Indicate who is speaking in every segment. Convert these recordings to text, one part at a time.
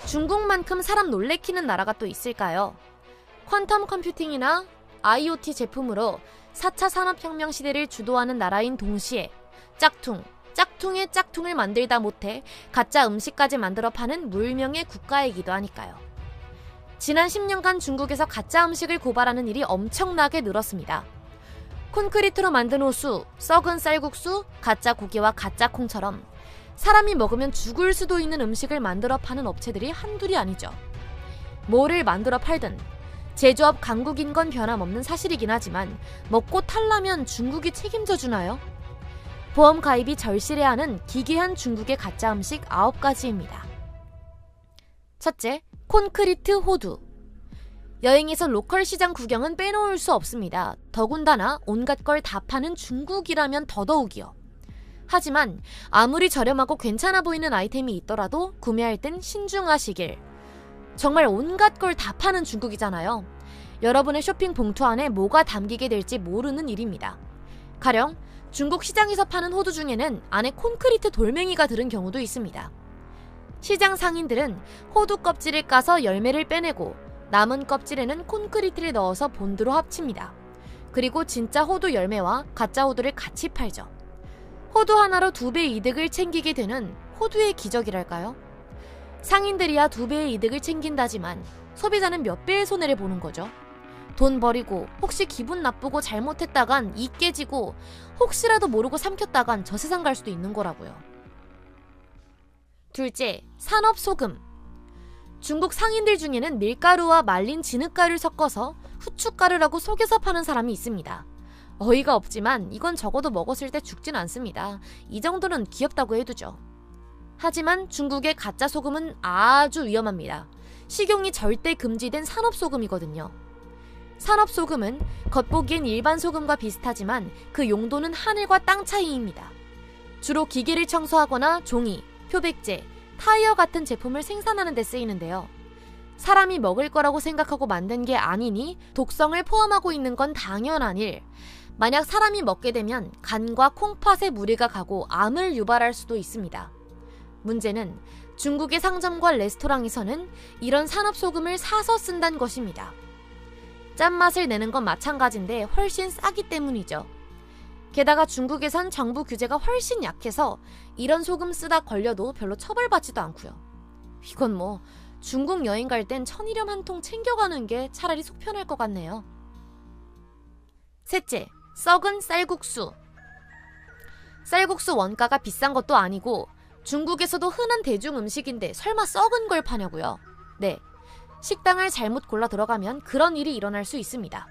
Speaker 1: 중국만큼 사람 놀래키는 나라가 또 있을까요? 퀀텀 컴퓨팅이나 IoT 제품으로 4차 산업혁명 시대를 주도하는 나라인 동시에 짝퉁의 짝퉁을 만들다 못해 가짜 음식까지 만들어 파는 물명의 국가이기도 하니까요. 지난 10년간 중국에서 가짜 음식을 고발하는 일이 엄청나게 늘었습니다. 콘크리트로 만든 호수, 썩은 쌀국수, 가짜 고기와 가짜 콩처럼 사람이 먹으면 죽을 수도 있는 음식을 만들어 파는 업체들이 한둘이 아니죠. 뭐를 만들어 팔든 제조업 강국인 건 변함없는 사실이긴 하지만 먹고 탈라면 중국이 책임져 주나요? 보험 가입이 절실해 하는 기괴한 중국의 가짜 음식 9가지입니다. 첫째, 콘크리트 호두. 여행에서 로컬 시장 구경은 빼놓을 수 없습니다. 더군다나 온갖 걸 다 파는 중국이라면 더더욱이요. 하지만 아무리 저렴하고 괜찮아 보이는 아이템이 있더라도 구매할 땐 신중하시길. 정말 온갖 걸 다 파는 중국이잖아요. 여러분의 쇼핑 봉투 안에 뭐가 담기게 될지 모르는 일입니다. 가령 중국 시장에서 파는 호두 중에는 안에 콘크리트 돌멩이가 들은 경우도 있습니다. 시장 상인들은 호두 껍질을 까서 열매를 빼내고 남은 껍질에는 콘크리트를 넣어서 본드로 합칩니다. 그리고 진짜 호두 열매와 가짜 호두를 같이 팔죠. 호두 하나로 2배 이득을 챙기게 되는 호두의 기적이랄까요? 상인들이야 2배의 이득을 챙긴다지만 소비자는 몇 배의 손해를 보는 거죠. 돈 버리고 혹시 기분 나쁘고 잘못했다간 이 깨지고 혹시라도 모르고 삼켰다간 저 세상 갈 수도 있는 거라고요. 둘째, 산업소금. 중국 상인들 중에는 밀가루와 말린 진흙가루를 섞어서 후춧가루라고 속여서 파는 사람이 있습니다. 어이가 없지만 이건 적어도 먹었을 때 죽진 않습니다. 이 정도는 귀엽다고 해두죠. 하지만 중국의 가짜 소금은 아주 위험합니다. 식용이 절대 금지된 산업소금이거든요. 산업소금은 겉보기엔 일반 소금과 비슷하지만 그 용도는 하늘과 땅 차이입니다. 주로 기계를 청소하거나 종이, 표백제, 타이어 같은 제품을 생산하는 데 쓰이는데요. 사람이 먹을 거라고 생각하고 만든 게 아니니 독성을 포함하고 있는 건 당연한 일. 만약 사람이 먹게 되면 간과 콩팥에 무리가 가고 암을 유발할 수도 있습니다. 문제는 중국의 상점과 레스토랑에서는 이런 산업소금을 사서 쓴다는 것입니다. 짠맛을 내는 건 마찬가지인데 훨씬 싸기 때문이죠. 게다가 중국에선 정부 규제가 훨씬 약해서 이런 소금 쓰다 걸려도 별로 처벌받지도 않고요. 이건 뭐 중국 여행 갈 땐 천일염 한 통 챙겨가는 게 차라리 속 편할 것 같네요. 셋째, 썩은 쌀국수. 쌀국수 원가가 비싼 것도 아니고 중국에서도 흔한 대중 음식인데 설마 썩은 걸 파냐고요? 네, 식당을 잘못 골라 들어가면 그런 일이 일어날 수 있습니다.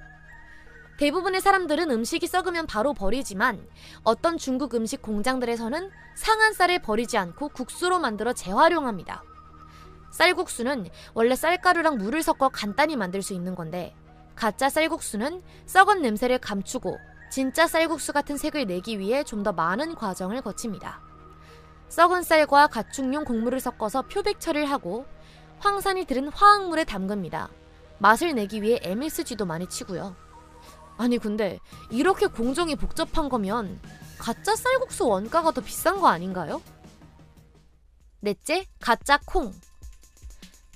Speaker 1: 대부분의 사람들은 음식이 썩으면 바로 버리지만 어떤 중국 음식 공장들에서는 상한 쌀을 버리지 않고 국수로 만들어 재활용합니다. 쌀국수는 원래 쌀가루랑 물을 섞어 간단히 만들 수 있는 건데 가짜 쌀국수는 썩은 냄새를 감추고 진짜 쌀국수 같은 색을 내기 위해 좀 더 많은 과정을 거칩니다. 썩은 쌀과 가축용 곡물을 섞어서 표백 처리를 하고 황산이 들은 화학물에 담급니다. 맛을 내기 위해 MSG도 많이 치고요. 아니 근데 이렇게 공정이 복잡한 거면 가짜 쌀국수 원가가 더 비싼 거 아닌가요? 넷째, 가짜 콩.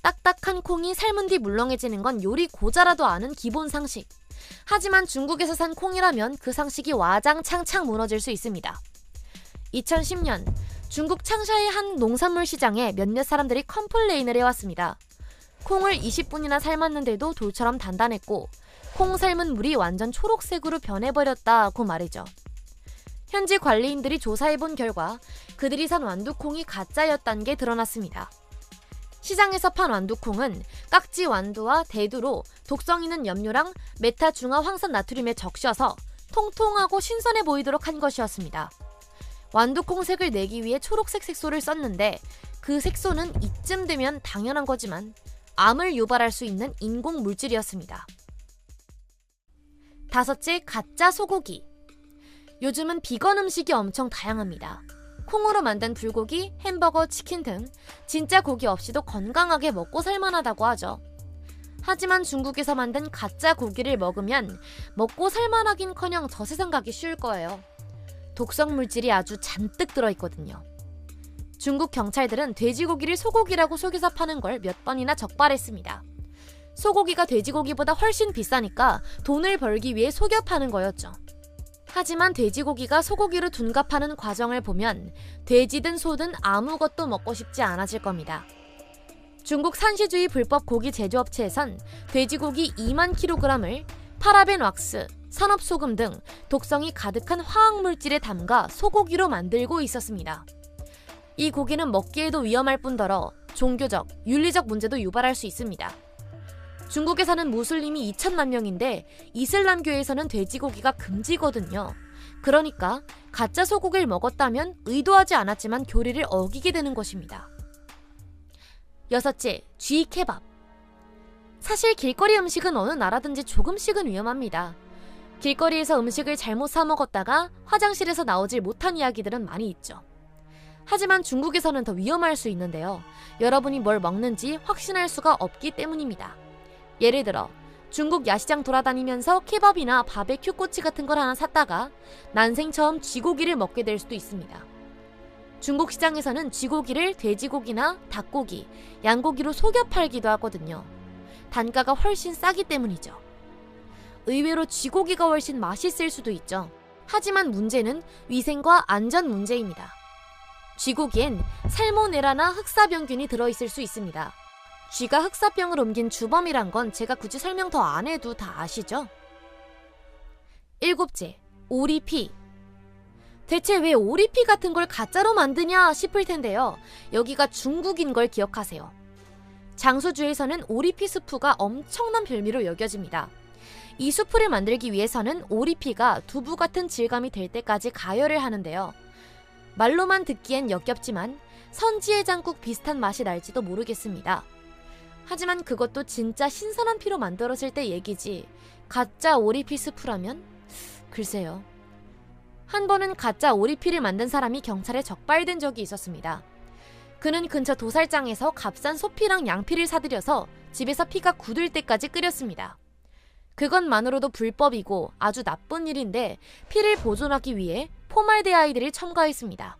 Speaker 1: 딱딱한 콩이 삶은 뒤 물렁해지는 건 요리 고자라도 아는 기본 상식. 하지만 중국에서 산 콩이라면 그 상식이 와장창창 무너질 수 있습니다. 2010년 중국 창샤의 한 농산물 시장에 몇몇 사람들이 컴플레인을 해왔습니다. 콩을 20분이나 삶았는데도 돌처럼 단단했고 콩 삶은 물이 완전 초록색으로 변해버렸다고 말이죠. 현지 관리인들이 조사해본 결과 그들이 산 완두콩이 가짜였다는 게 드러났습니다. 시장에서 판 완두콩은 깍지 완두와 대두로 독성 있는 염료랑 메타 중화 황산 나트륨에 적셔서 통통하고 신선해 보이도록 한 것이었습니다. 완두콩 색을 내기 위해 초록색 색소를 썼는데 그 색소는 이쯤 되면 당연한 거지만 암을 유발할 수 있는 인공 물질이었습니다. 다섯째, 가짜 소고기. 요즘은 비건 음식이 엄청 다양합니다. 콩으로 만든 불고기, 햄버거, 치킨 등 진짜 고기 없이도 건강하게 먹고 살만하다고 하죠. 하지만 중국에서 만든 가짜 고기를 먹으면 먹고 살만하긴커녕 저 세상 가기 쉬울 거예요. 독성 물질이 아주 잔뜩 들어있거든요. 중국 경찰들은 돼지고기를 소고기라고 속여서 파는 걸 몇 번이나 적발했습니다. 소고기가 돼지고기보다 훨씬 비싸니까 돈을 벌기 위해 속여 파는 거였죠. 하지만 돼지고기가 소고기로 둔갑하는 과정을 보면 돼지든 소든 아무것도 먹고 싶지 않아질 겁니다. 중국 산시주의 불법 고기 제조업체에선 돼지고기 2만 kg을 파라벤 왁스, 산업소금 등 독성이 가득한 화학물질에 담가 소고기로 만들고 있었습니다. 이 고기는 먹기에도 위험할 뿐더러 종교적, 윤리적 문제도 유발할 수 있습니다. 중국에 사는 무슬림이 2천만 명인데 이슬람교에서는 돼지고기가 금지거든요. 그러니까 가짜 소고기를 먹었다면 의도하지 않았지만 교리를 어기게 되는 것입니다. 여섯째, 쥐 케밥. 사실 길거리 음식은 어느 나라든지 조금씩은 위험합니다. 길거리에서 음식을 잘못 사 먹었다가 화장실에서 나오질 못한 이야기들은 많이 있죠. 하지만 중국에서는 더 위험할 수 있는데요. 여러분이 뭘 먹는지 확신할 수가 없기 때문입니다. 예를 들어 중국 야시장 돌아다니면서 케밥이나 바베큐 꼬치 같은 걸 하나 샀다가 난생 처음 쥐고기를 먹게 될 수도 있습니다. 중국 시장에서는 쥐고기를 돼지고기나 닭고기, 양고기로 속여 팔기도 하거든요. 단가가 훨씬 싸기 때문이죠. 의외로 쥐고기가 훨씬 맛있을 수도 있죠. 하지만 문제는 위생과 안전 문제입니다. 쥐고기엔 살모넬라나 흑사병균이 들어있을 수 있습니다. 쥐가 흑사병을 옮긴 주범이란 건 제가 굳이 설명 더 안 해도 다 아시죠? 일곱째, 오리피. 대체 왜 오리피 같은 걸 가짜로 만드냐 싶을 텐데요. 여기가 중국인 걸 기억하세요. 장수주에서는 오리피 수프가 엄청난 별미로 여겨집니다. 이 수프를 만들기 위해서는 오리피가 두부 같은 질감이 될 때까지 가열을 하는데요. 말로만 듣기엔 역겹지만 선지해장국 비슷한 맛이 날지도 모르겠습니다. 하지만 그것도 진짜 신선한 피로 만들어질 때 얘기지 가짜 오리피 스프라면? 글쎄요. 한 번은 가짜 오리피를 만든 사람이 경찰에 적발된 적이 있었습니다. 그는 근처 도살장에서 값싼 소피랑 양피를 사들여서 집에서 피가 굳을 때까지 끓였습니다. 그것만으로도 불법이고 아주 나쁜 일인데 피를 보존하기 위해 포말데하이드를 첨가했습니다.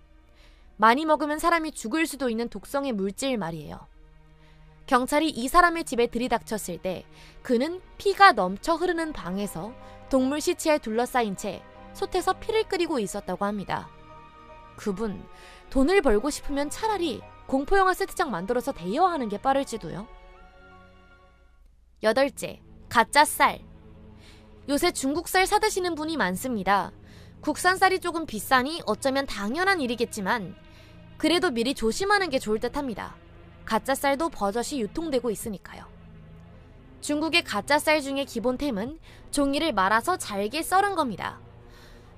Speaker 1: 많이 먹으면 사람이 죽을 수도 있는 독성의 물질 말이에요. 경찰이 이 사람의 집에 들이닥쳤을 때 그는 피가 넘쳐 흐르는 방에서 동물 시체에 둘러싸인 채 솥에서 피를 끓이고 있었다고 합니다. 그분, 돈을 벌고 싶으면 차라리 공포영화 세트장 만들어서 대여하는 게 빠를지도요. 여덟째, 가짜 쌀. 요새 중국 쌀 사드시는 분이 많습니다. 국산 쌀이 조금 비싸니 어쩌면 당연한 일이겠지만 그래도 미리 조심하는 게 좋을 듯합니다. 가짜 쌀도 버젓이 유통되고 있으니까요. 중국의 가짜 쌀 중에 기본템은 종이를 말아서 잘게 썰은 겁니다.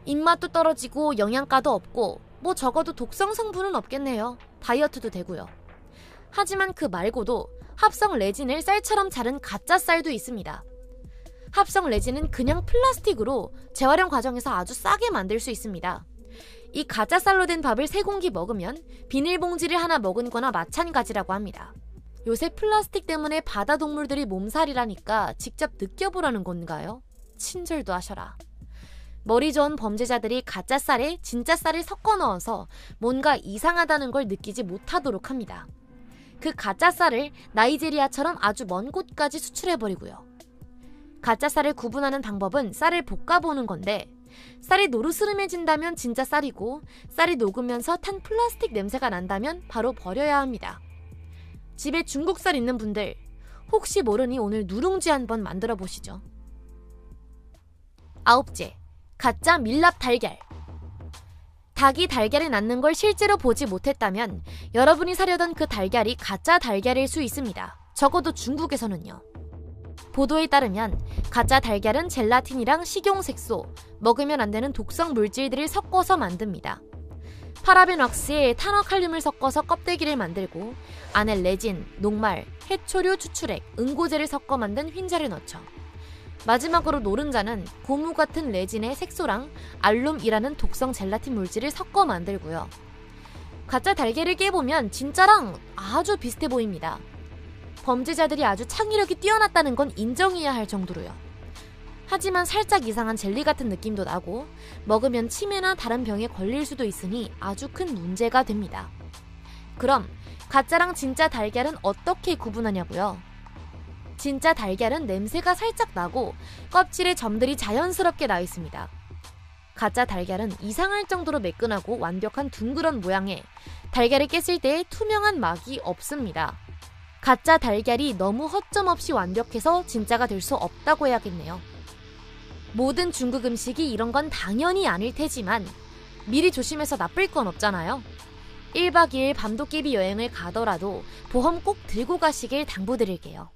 Speaker 1: 입맛도 떨어지고 영양가도 없고 뭐 적어도 독성 성분은 없겠네요. 다이어트도 되고요. 하지만 그 말고도 합성 레진을 쌀처럼 자른 가짜 쌀도 있습니다. 합성 레진은 그냥 플라스틱으로 재활용 과정에서 아주 싸게 만들 수 있습니다. 이 가짜 쌀로 된 밥을 3공기 먹으면 비닐봉지를 하나 먹은 거나 마찬가지라고 합니다. 요새 플라스틱 때문에 바다 동물들이 몸살이라니까 직접 느껴보라는 건가요? 친절도 하셔라. 머리 좋은 범죄자들이 가짜 쌀에 진짜 쌀을 섞어 넣어서 뭔가 이상하다는 걸 느끼지 못하도록 합니다. 그 가짜 쌀을 나이지리아처럼 아주 먼 곳까지 수출해버리고요. 가짜 쌀을 구분하는 방법은 쌀을 볶아보는 건데 쌀이 노르스름해진다면 진짜 쌀이고 쌀이 녹으면서 탄 플라스틱 냄새가 난다면 바로 버려야 합니다. 집에 중국 쌀 있는 분들 혹시 모르니 오늘 누룽지 한번 만들어 보시죠. 아홉째, 가짜 밀랍 달걀. 닭이 달걀을 낳는 걸 실제로 보지 못했다면 여러분이 사려던 그 달걀이 가짜 달걀일 수 있습니다. 적어도 중국에서는요. 보도에 따르면 가짜 달걀은 젤라틴이랑 식용색소, 먹으면 안 되는 독성 물질들을 섞어서 만듭니다. 파라벤 왁스에 탄화칼륨을 섞어서 껍데기를 만들고 안에 레진, 녹말, 해초류 추출액, 응고제를 섞어 만든 흰자를 넣죠. 마지막으로 노른자는 고무 같은 레진에 색소랑 알룸이라는 독성 젤라틴 물질을 섞어 만들고요. 가짜 달걀을 깨보면 진짜랑 아주 비슷해 보입니다. 범죄자들이 아주 창의력이 뛰어났다는 건 인정해야 할 정도로요. 하지만 살짝 이상한 젤리 같은 느낌도 나고 먹으면 치매나 다른 병에 걸릴 수도 있으니 아주 큰 문제가 됩니다. 그럼 가짜랑 진짜 달걀은 어떻게 구분하냐고요? 진짜 달걀은 냄새가 살짝 나고 껍질에 점들이 자연스럽게 나 있습니다. 가짜 달걀은 이상할 정도로 매끈하고 완벽한 둥그런 모양에 달걀을 깼을 때 투명한 막이 없습니다. 가짜 달걀이 너무 허점없이 완벽해서 진짜가 될 수 없다고 해야겠네요. 모든 중국 음식이 이런 건 당연히 아닐 테지만 미리 조심해서 나쁠 건 없잖아요. 1박 2일 밤도깨비 여행을 가더라도 보험 꼭 들고 가시길 당부드릴게요.